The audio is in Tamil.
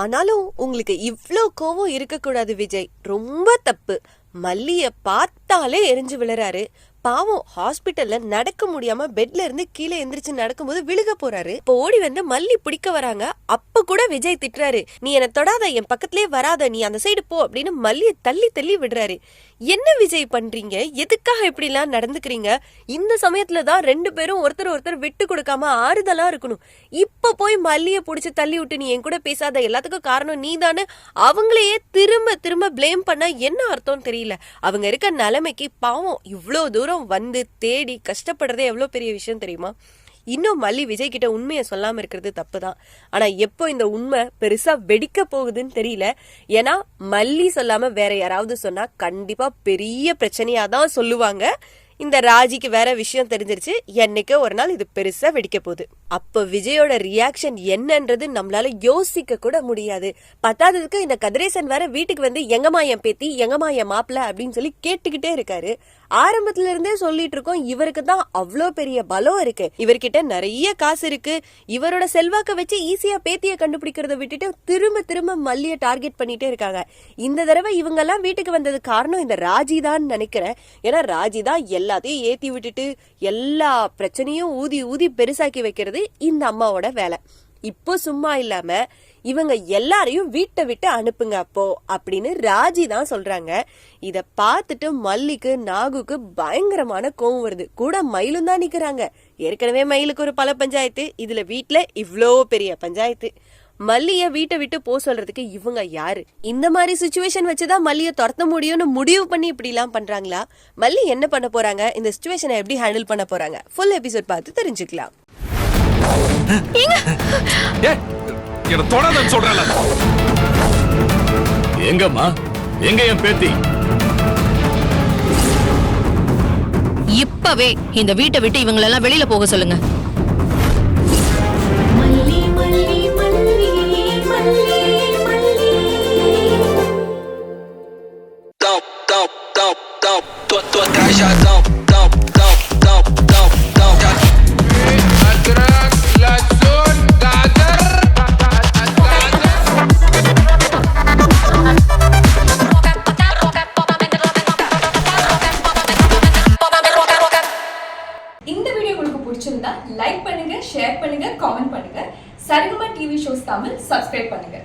ஆனாலும் உங்களுக்கு இவ்ளோ கோவம் இருக்கக்கூடாது விஜய், ரொம்ப தப்பு. மல்லிய பார்த்தாலே எரிஞ்சு விழுறாரு. பாவம் ஹாஸ்பிட்டல்ல நடக்க முடியாம பெட்ல இருந்து கீழே எந்திரிச்சு நடக்கும்போது விழுக போறாரு. இப்போ ஓடி வந்து மல்லி பிடிக்க வராங்க. அப்ப கூட விஜய் திட்டுறாரு, நீ என்ன தொடாத, என் பக்கத்திலே வராத, நீ அந்த சைடு போ அப்படின்னு மல்லிய தள்ளி தள்ளி விடுறாரு. என்ன விஜய் பண்றீங்க? எதுக்காக இப்படி எல்லாம் நடந்துக்கிறீங்க? இந்த சமயத்துலதான் 2 பேரும் ஒருத்தர் விட்டு கொடுக்காம ஆறுதலா இருக்கணும். இப்ப போய் மல்லிய புடிச்சு தள்ளி விட்டு நீ என் கூட பேசாத, எல்லாத்துக்கும் காரணம் நீ தானே, அவங்களையே திரும்ப திரும்ப பிளேம் பண்ண என்ன அர்த்தம் தெரியல. அவங்க இருக்க நிலைமைக்கு பாவம் இவ்வளோ தூரம் வந்து தேடி கஷ்டப்படுறதே எவ்வளவு பெரிய விஷயம் தெரியுமா? இன்னும் மல்லி விஜய் கிட்ட உண்மையை சொல்லாம இருக்கிறது தப்புதான். ஆனா எப்போ இந்த உண்மை பெருசா வெடிக்க போகுதுன்னு தெரியல. ஏன்னா மல்லி சொல்லாம வேற யாராவது சொன்னா கண்டிப்பா பெரிய பிரச்சனையாதான் சொல்லுவாங்க. இந்த ராஜிக்கு வேற விஷயம் தெரிஞ்சிருச்சு, என்னைக்கோ ஒரு நாள் இது பெருசா வெடிக்க போகுது. அப்ப விஜயோட ரியாக்ஷன் என்னன்றது நம்மளால யோசிக்க கூட முடியாது. பத்தாததுக்கு இந்த கதிரேசன் வேற வீட்டுக்கு வந்து எங்கம்மா என் பேத்தி, எங்கம்மா என் மாப்பிள்ள அப்படின்னு சொல்லி கேட்டுக்கிட்டே இருக்காரு. ஆரம்பத்துல இருந்தே சொல்லிட்டு இருக்கோம், இவருக்கு தான் அவ்வளோ பெரிய பலம் இருக்கு, இவர்கிட்ட நிறைய காசு இருக்கு, இவரோட செல்வாக்க வச்சு ஈஸியா பேத்திய கண்டுபிடிக்கிறத விட்டுட்டு திரும்ப திரும்ப மல்லிய டார்கெட் பண்ணிட்டே இருக்காங்க. இந்த தடவை இவங்க எல்லாம் வீட்டுக்கு வந்தது காரணம் இந்த ராஜி தான் நினைக்கிறேன். ஏன்னா ராஜி தான் எல்லாத்தையும் ஏத்தி விட்டுட்டு எல்லா பிரச்சனையும் ஊதி ஊதி பெருசாக்கி வைக்கிறது இந்த அம்மாவோட வேலை. இப்போ சும்மா இல்லாம இவங்க எல்லாரையும் வீட்டை விட்டு அனுப்புங்க அப்போ அப்படின்னு ராஜி தான் சொல்றாங்க. இத பார்த்துட்டு மல்லிக்கு நாகுக்கு பயங்கரமான கோவம் வருது. கூட மயிலும் தான் நிக்கிறாங்க. ஏற்கனவே மயிலுக்கு ஒரு பல பஞ்சாயத்து, இதுல வீட்டுல இவ்ளோ பெரிய பஞ்சாயத்து. மல்லிய வீட்டை விட்டு போ சொல்றதுக்கு இவங்க யாரு? இந்த மாதிரி சிச்சுவேஷன் வச்சுதான் மல்லிய துரத்த முடியும்னு முடிவு பண்ணி இப்படி எல்லாம் பண்றாங்களா? மல்லி என்ன பண்ண போறாங்க, இந்த சிச்சுவேஷனை எப்படி ஹேண்டில் பண்ண போறாங்க, ஃபுல் எபிசோட் பார்த்து தெரிஞ்சுக்கலாம். எங்கம்மா, எங்க என் பேத்தி? இப்பவே இந்த வீட்டை விட்டு இவங்களெல்லாம் வெளியில போக சொல்லுங்க. இந்த வீடியோ உங்களுக்கு பிடிச்சிருந்தா லைக் பண்ணுங்க, ஷேர் பண்ணுங்க, காமெண்ட் பண்ணுங்க. Saregama TV shows Tamil subscribe பண்ணுங்க.